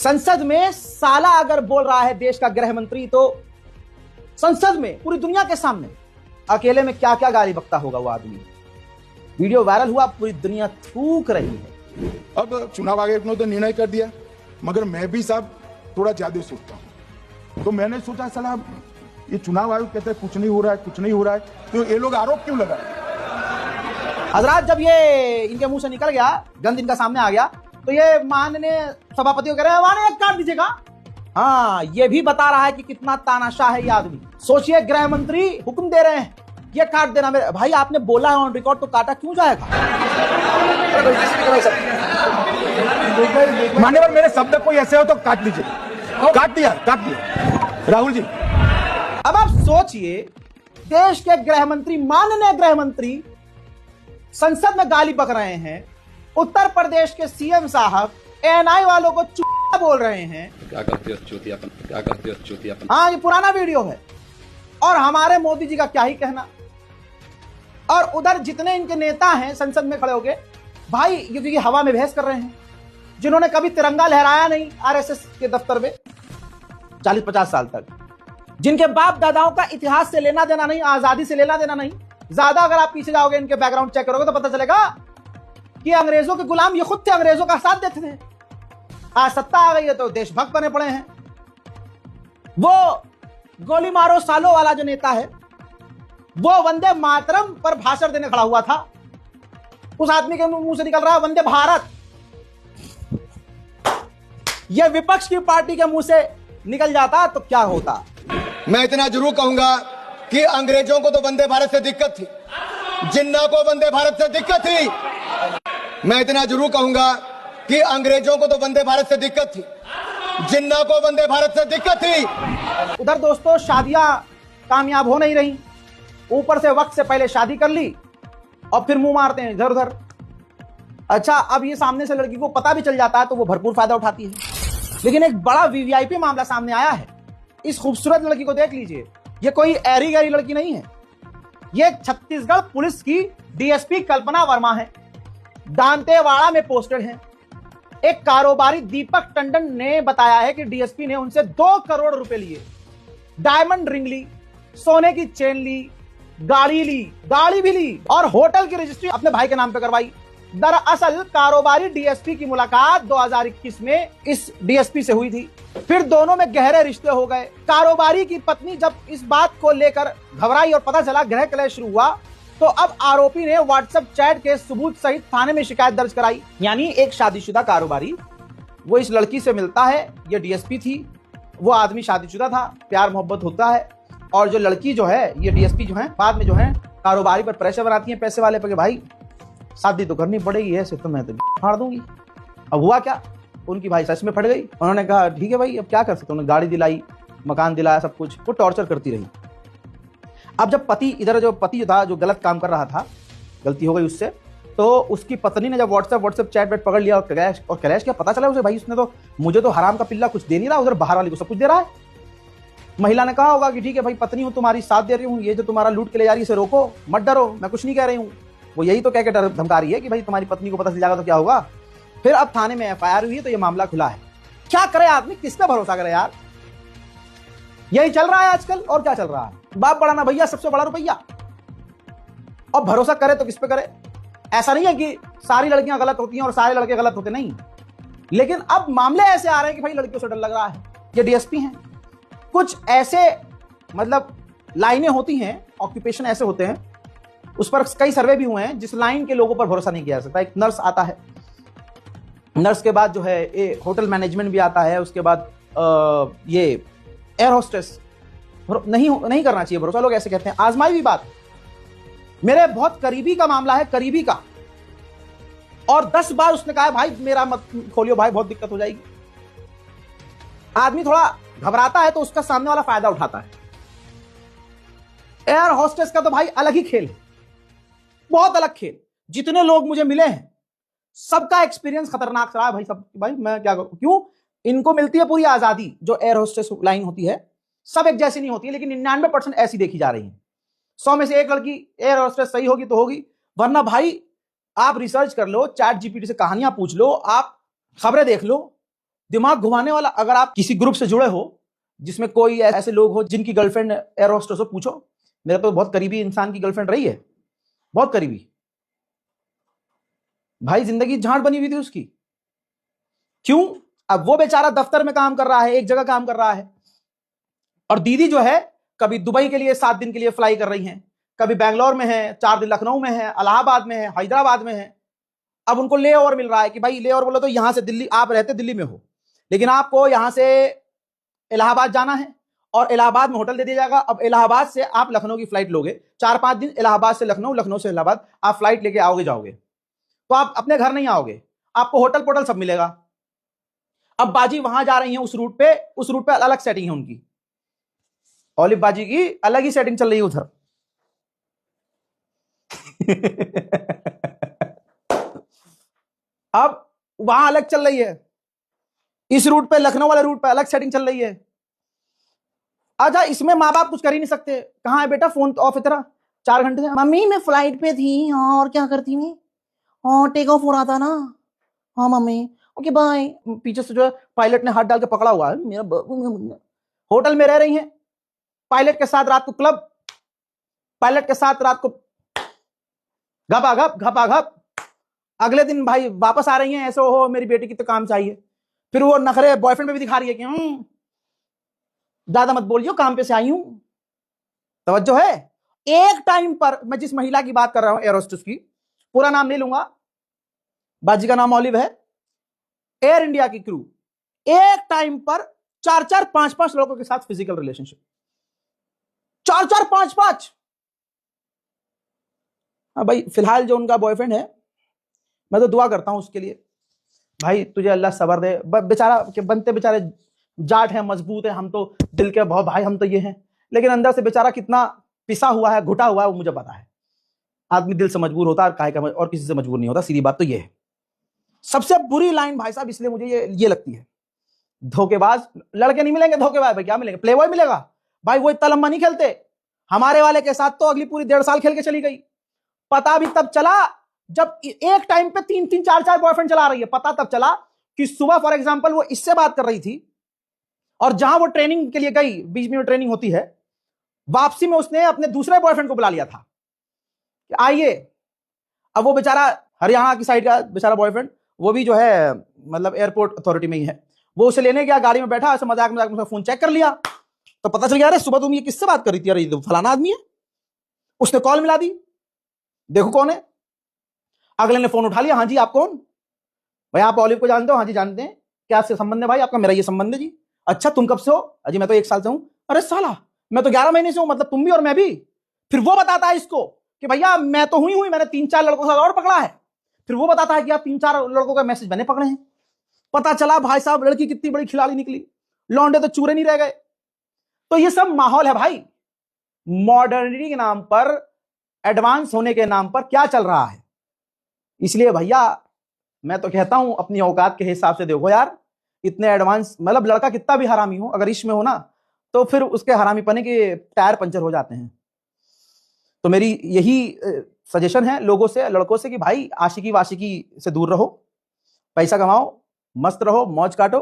संसद में साला अगर बोल रहा है देश का गृह मंत्री, तो संसद में पूरी दुनिया के सामने अकेले में क्या क्या गाली बकता होगा वो आदमी। वीडियो वायरल हुआ, पूरी दुनिया थूक रही है। अब चुनाव आयोग ने तो निर्णय कर दिया, मगर मैं भी साहब थोड़ा ज्यादा सोचता हूं। तो मैंने सोचा साला ये चुनाव आयोग कहते हैं कुछ नहीं हो रहा है, कुछ नहीं हो रहा है, तो ये लोग आरोप क्यों लगा? हजरात, जब ये इनके मुंह से निकल गया, गंद इनका सामने आ गया, तो ये माननीय सभापति को कह रहे हैं वहां एक काट दीजिएगा। हाँ, ये भी बता रहा है कि कितना तानाशाह है ये आदमी। सोचिए, गृह मंत्री हुक्म दे रहे हैं ये काट देना। मेरे भाई, आपने बोला है ऑन रिकॉर्ड, तो काटा क्यों जाएगा? मान्यवर, मेरे शब्द कोई ऐसे हो तो काट लीजिए। काट दिया राहुल जी। अब आप सोचिए, देश के गृह मंत्री, माननीय गृह मंत्री संसद में गाली बक रहे हैं। उत्तर प्रदेश के सीएम साहब एएनआई वालों को चूतिया बोल रहे हैं। क्या करते हो चूतियापन, क्या करते हो चूतियापन। हाँ, ये पुराना वीडियो है। और हमारे मोदी जी का क्या ही कहना। और उधर जितने इनके नेता हैं संसद में खड़े होके, भाई क्योंकि हवा में बहस कर रहे हैं, जिन्होंने कभी तिरंगा लहराया नहीं आरएसएस के दफ्तर में 40-50 साल तक, जिनके बाप दादाओं का इतिहास से लेना देना नहीं, आजादी से लेना देना नहीं। ज्यादा अगर आप पीछे जाओगे, इनके बैकग्राउंड चेक करोगे तो पता चलेगा कि अंग्रेजों के गुलाम ये खुद थे, अंग्रेजों का साथ देते थे। आज सत्ता आ गई है तो देशभक्त बने पड़े हैं। वो गोली मारो सालो वाला जो नेता है, वो वंदे मातरम पर भाषण देने खड़ा हुआ था। उस आदमी के मुंह से निकल रहा है वंदे भारत। यह विपक्ष की पार्टी के मुंह से निकल जाता तो क्या होता। मैं इतना जरूर कहूंगा कि अंग्रेजों को तो वंदे भारत से दिक्कत थी, जिन्ना को वंदे भारत से दिक्कत थी। मैं इतना जरूर कहूंगा कि अंग्रेजों को तो वंदे भारत से दिक्कत थी, जिन्ना को वंदे भारत से दिक्कत थी। उधर दोस्तों शादियां कामयाब हो नहीं रही, ऊपर से वक्त से पहले शादी कर ली और फिर मुंह मारते हैं इधर उधर। अच्छा, अब ये सामने से लड़की को पता भी चल जाता है तो वो भरपूर फायदा उठाती है। लेकिन एक बड़ा वीवीआईपी मामला सामने आया है। इस खूबसूरत लड़की को देख लीजिए, ये कोई ऐरी गैरी लड़की नहीं है। ये छत्तीसगढ़ पुलिस की डीएसपी कल्पना वर्मा है, दांतेवाड़ा में पोस्टेड है। एक कारोबारी दीपक टंडन ने बताया है कि डीएसपी ने उनसे 2 करोड़ रुपए लिए, डायमंड रिंग ली, सोने की चेन ली, गाड़ी भी ली और होटल की रजिस्ट्री अपने भाई के नाम पे करवाई। दरअसल कारोबारी डीएसपी की मुलाकात 2021 में इस डीएसपी से हुई थी। फिर दोनों में गहरे रिश्ते हो गए। कारोबारी की पत्नी जब इस बात को लेकर घबराई और पता चला गृह कलेश शुरू हुआ, तो अब आरोपी ने व्हाट्सएप चैट के सबूत सहित थाने में शिकायत दर्ज कराई। यानी एक शादीशुदा कारोबारी, वो इस लड़की से मिलता है, ये डीएसपी थी, वो आदमी शादीशुदा था, प्यार मोहब्बत होता है, और जो लड़की जो है, ये डीएसपी जो है, बाद में जो है कारोबारी पर प्रेशर बनाती है पैसे वाले पर कि भाई शादी तो करनी पड़ेगी, ऐसे तो मैं तो फाड़ दूंगी। अब हुआ क्या, उनकी भाई सच में फट गई। उन्होंने कहा ठीक है भाई, अब क्या कर सकते। उन्होंने गाड़ी दिलाई, मकान दिलाया, सब कुछ। वो टॉर्चर करती रही। अब जब पति इधर, जो पति जो था, जो गलत काम कर रहा था, गलती हो गई उससे, तो उसकी पत्नी ने जब व्हाट्सएप चैट वेट पकड़ लिया और कैलेश क्या पता चला उसे, भाई उसने तो मुझे तो हराम का पिल्ला कुछ दे नहीं रहा, उधर बाहर वाली को सब कुछ दे रहा है। महिला ने कहा होगा कि ठीक है भाई, पत्नी हूं तुम्हारी, साथ दे रही हूँ, ये जो तुम्हारा लूट के ले जा रही है इसे रोको, मत डरो, मैं कुछ नहीं कह रही हूँ। वो यही तो कह के डर धमका रही है कि भाई तुम्हारी पत्नी को पता चल जाएगा तो क्या होगा। फिर अब थाने में एफआईआर हुई है, तो ये मामला खुला है। क्या करे आदमी, किस पे भरोसा करे यार। यही चल रहा है आजकल, और क्या चल रहा है। बाप बड़ा ना भैया, सबसे बड़ा रुपया। और भरोसा करे तो किस पे करे। ऐसा नहीं है कि सारी लड़कियां गलत होती हैं और सारे लड़के गलत होते नहीं, लेकिन अब मामले ऐसे आ रहे हैं कि भाई लड़कियों से डर लग रहा है। ये डीएसपी हैं, कुछ ऐसे मतलब लाइनें होती हैं, ऑक्यूपेशन ऐसे होते हैं, उस पर कई सर्वे भी हुए हैं जिस लाइन के लोगों पर भरोसा नहीं किया जा सकता। एक नर्स आता है, नर्स के बाद जो है ये होटल मैनेजमेंट भी आता है, उसके बाद ये एयर होस्टेस। नहीं करना चाहिए भरोसा, लोग ऐसे कहते हैं। आजमाई भी बात, मेरे बहुत करीबी का मामला है, करीबी का, और 10 बार उसने कहा भाई मेरा मत खोलियो भाई, बहुत दिक्कत हो जाएगी। आदमी थोड़ा घबराता है तो उसका सामने वाला फायदा उठाता है। एयर होस्टेस का तो भाई अलग ही खेल है, बहुत अलग खेल। जितने लोग मुझे मिले हैं सबका एक्सपीरियंस खतरनाक रहा है भाई। सब भाई मैं क्या करूं, क्यों, इनको मिलती है पूरी आजादी। जो एयर होस्टेस लाइन होती है सब एक जैसी नहीं होती है, लेकिन 99% ऐसी देखी जा रही है। 100 में से एक लड़की एयर होस्टेस सही होगी तो होगी, वरना भाई आप रिसर्च कर लो, चैट जीपीटी से कहानियां पूछ लो, आप खबरें देख लो, दिमाग घुमाने वाला। अगर आप किसी ग्रुप से जुड़े हो जिसमें कोई ऐसे लोग हो जिनकी गर्लफ्रेंड एयर होस्टेस हो, पूछो। मेरे तो बहुत करीबी इंसान की गर्लफ्रेंड रही है, बहुत करीबी भाई, जिंदगी झांट बनी हुई थी उसकी। क्यों? अब वो बेचारा दफ्तर में काम कर रहा है, एक जगह काम कर रहा है, और दीदी जो है कभी दुबई के लिए 7 दिन के लिए फ्लाई कर रही हैं, कभी बैंगलोर में है, 4 दिन लखनऊ में है, इलाहाबाद में है, हैदराबाद में है। अब उनको ले ओवर मिल रहा है कि भाई ले ओवर बोलो तो यहां से दिल्ली, आप रहते दिल्ली में हो लेकिन आपको यहां से इलाहाबाद जाना है और इलाहाबाद में होटल दे दिया जाएगा। अब इलाहाबाद से आप लखनऊ की फ्लाइट लोगे, 4-5 दिन इलाहाबाद से लखनऊ, लखनऊ से इलाहाबाद आप फ्लाइट लेके आओगे जाओगे, तो आप अपने घर नहीं आओगे, आपको होटल पोटल सब मिलेगा। अब बाजी वहां जा रही है उस रूट पे अलग सेटिंग है उनकी, ऑलिव बाजी की अलग ही सेटिंग चल रही है उधर। अब वहां अलग चल रही है, इस रूट पे, लखनऊ वाले रूट पे अलग सेटिंग चल रही है। अच्छा, इसमें माँ बाप कुछ कर ही नहीं सकते। कहां है बेटा, फोन ऑफ है तेरा 4 घंटे से? मम्मी मैं फ्लाइट पे थी। हाँ, और क्या करती मैं? हाँ, टेक ऑफ हो रहा था ना। हाँ मम्मी, ओके बाय। पीछे से जो है पायलट ने हाथ डाल के पकड़ा हुआ है मेरा। होटल में रह रही हैं, पायलट के साथ रात को क्लब, पायलट के साथ रात को घपाघप घपाघप। अगले दिन भाई वापस आ रही हैं, ऐसे हो मेरी बेटी की तो काम चाहिए। फिर वो नखरे बॉयफ्रेंड पे भी दिखा रही है कि ज्यादा मत बोलियो, काम पे से आई हूं। तवज्जो है। एक टाइम पर, मैं जिस महिला की बात कर रहा हूं एयर होस्टेस की, पूरा नाम नहीं लूंगा, बाजी का नाम ऑलिव है, एयर इंडिया की क्रू, एक टाइम पर 4-4, 5-5 लोगों के साथ फिजिकल रिलेशनशिप, 4-4, 5-5। हाँ भाई, फिलहाल जो उनका बॉयफ्रेंड है, मैं तो दुआ करता हूं उसके लिए, भाई तुझे अल्लाह सबर दे। बेचारा के बनते बेचारे जाट है, मजबूत है, हम तो दिल के बहुत भाई, हम तो ये हैं, लेकिन अंदर से बेचारा कितना पिसा हुआ है, घुटा हुआ है, वो मुझे पता है। आदमी दिल से मजबूर होता है, काहे का और किसी से मजबूर नहीं होता, सीधी बात तो ये है। सबसे बुरी लाइन भाई साहब इसलिए मुझे ये लगती है, धोखेबाज लड़के नहीं मिलेंगे, धोखेबाज भाई क्या मिलेंगे, प्लेबॉय मिलेगा भाई, वो इतना लंबा नहीं खेलते। हमारे वाले के साथ तो अगली पूरी 1.5 साल खेल के चली गई। पता भी तब चला जब एक टाइम पे 3-3, 4-4 बॉयफ्रेंड चला रही है। पता तब चला कि सुबह फॉर एग्जांपल वो इससे बात कर रही थी, और जहां वो ट्रेनिंग के लिए गई, बीच में ट्रेनिंग होती है, वापसी में उसने अपने दूसरे बॉयफ्रेंड को बुला लिया था कि आइए। अब वो बेचारा हरियाणा की साइड का बेचारा बॉयफ्रेंड, वो भी जो है मतलब एयरपोर्ट अथॉरिटी में ही है, वो उसे लेने गया, गाड़ी में बैठा, ऐसे मजाक मजाक में फोन चेक कर लिया, तो पता चल गया अरे सुबह तुम ये किससे बात कर रही थी, अरे ये फलाना आदमी है। उसने कॉल मिला दी, देखो कौन है। अगले ने फोन उठा लिया, हाँ जी आप कौन? भाई आप ऑलिव को जानते हो? हाँ जी जानते हैं। क्या आपसे संबंध है भाई आपका? मेरा ये संबंध है जी। अच्छा तुम कब से हो? अजी मैं तो 1 साल से हूं। अरे साला मैं तो 11 महीने से हूं, मतलब तुम भी और मैं भी। फिर वो बताता है इसको कि भैया मैं तो हुई मैंने 3-4 लड़कों से और पकड़ा है। फिर वो बताता है कि आप 3-4 लड़कों का मैसेज मैंने पकड़े हैं। पता चला भाई साहब लड़की कितनी बड़ी खिलाड़ी निकली, लौंडे तो चूरे नहीं रह गए। तो ये सब माहौल है भाई, मॉडर्निटी के नाम पर, एडवांस होने के नाम पर क्या चल रहा है। इसलिए भैया मैं तो कहता हूं अपनी औकात के हिसाब से देखो यार, इतने एडवांस, मतलब लड़का कितना भी हरामी हो, अगर इश्क में हो ना तो फिर उसके हरामी पने के टायर पंचर हो जाते हैं। तो मेरी यही सजेशन है लोगों से, लड़कों से, कि भाई आशिकी वाशिकी से दूर रहो, पैसा कमाओ, मस्त रहो, मौज काटो।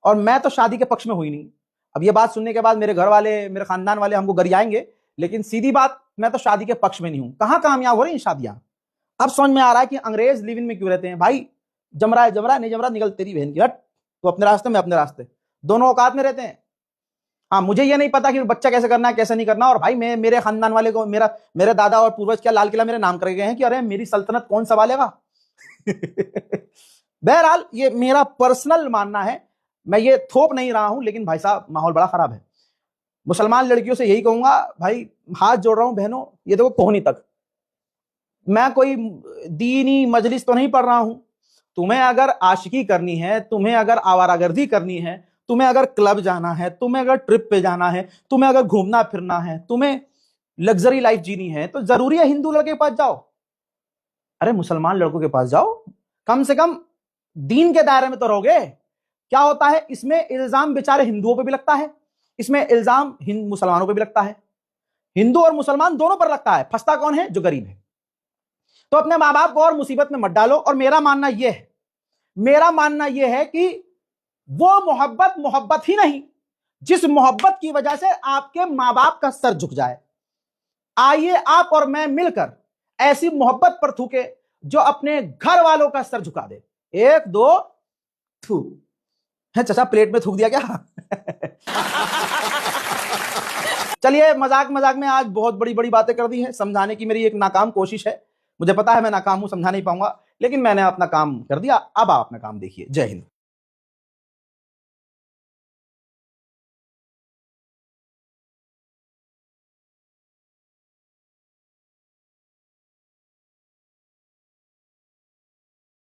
और मैं तो शादी के पक्ष में हुई नहीं। अब ये बात सुनने के बाद मेरे घर वाले, मेरे खानदान वाले हमको गरियाएंगे, लेकिन सीधी बात, मैं तो शादी के पक्ष में नहीं हूं। कहां कामयाब हो रही हैं शादियां। अब समझ में आ रहा है कि अंग्रेज लिव इन में क्यों रहते हैं। भाई जम रहा है जम रहा है, नहीं जम रहा निकल तेरी बहन की हट, तो अपने रास्ते में अपने रास्ते, दोनों औकात में रहते हैं। हाँ मुझे ये नहीं पता कि बच्चा कैसे करना है कैसे नहीं करना। और भाई मैं, मेरे खानदान वाले को, मेरे दादा और पूर्वज क्या लाल किला मेरे नाम कर गए हैं कि अरे मेरी सल्तनत कौन संभालेगा। बहरहाल ये मेरा पर्सनल मानना है, मैं ये थोप नहीं रहा हूं, लेकिन भाई साहब माहौल बड़ा खराब है। मुसलमान लड़कियों से यही कहूंगा, भाई हाथ जोड़ रहा हूं बहनों, ये देखो कोहनी तक, मैं कोई दीनी मजलिस तो नहीं पढ़ रहा हूं। तुम्हें अगर आशिकी करनी है, तुम्हें अगर आवारागर्दी करनी है, तुम्हें अगर क्लब जाना है, तुम्हें अगर ट्रिप पे जाना है, तुम्हें अगर घूमना फिरना है, तुम्हें लग्जरी लाइफ जीनी है, तो जरूरी है हिंदू लड़के के पास जाओ। अरे मुसलमान लड़कों के पास जाओ, कम से कम दीन के दायरे में तो रहोगे। क्या होता है इसमें इल्जाम बेचारे हिंदुओं पे भी लगता है, इसमें इल्जाम मुसलमानों पे भी लगता है, हिंदू और मुसलमान दोनों पर लगता है। फंसता कौन है? जो गरीब है। तो अपने माँ बाप को और मुसीबत में मत डालो। और मेरा मानना यह है कि वो मोहब्बत मोहब्बत ही नहीं जिस मोहब्बत की वजह से आपके मां बाप का सर झुक जाए। आइए आप और मैं मिलकर ऐसी मोहब्बत पर थूके जो अपने घर वालों का सर झुका दे। 1 2 थू। है चाचा, प्लेट में थूक दिया क्या? चलिए, मजाक मजाक में आज बहुत बड़ी बड़ी बातें कर दी है। समझाने की मेरी एक नाकाम कोशिश है। मुझे पता है मैं नाकाम हूं, समझा नहीं पाऊंगा, लेकिन मैंने अपना काम कर दिया। अब आप अपना काम देखिए। जय हिंद।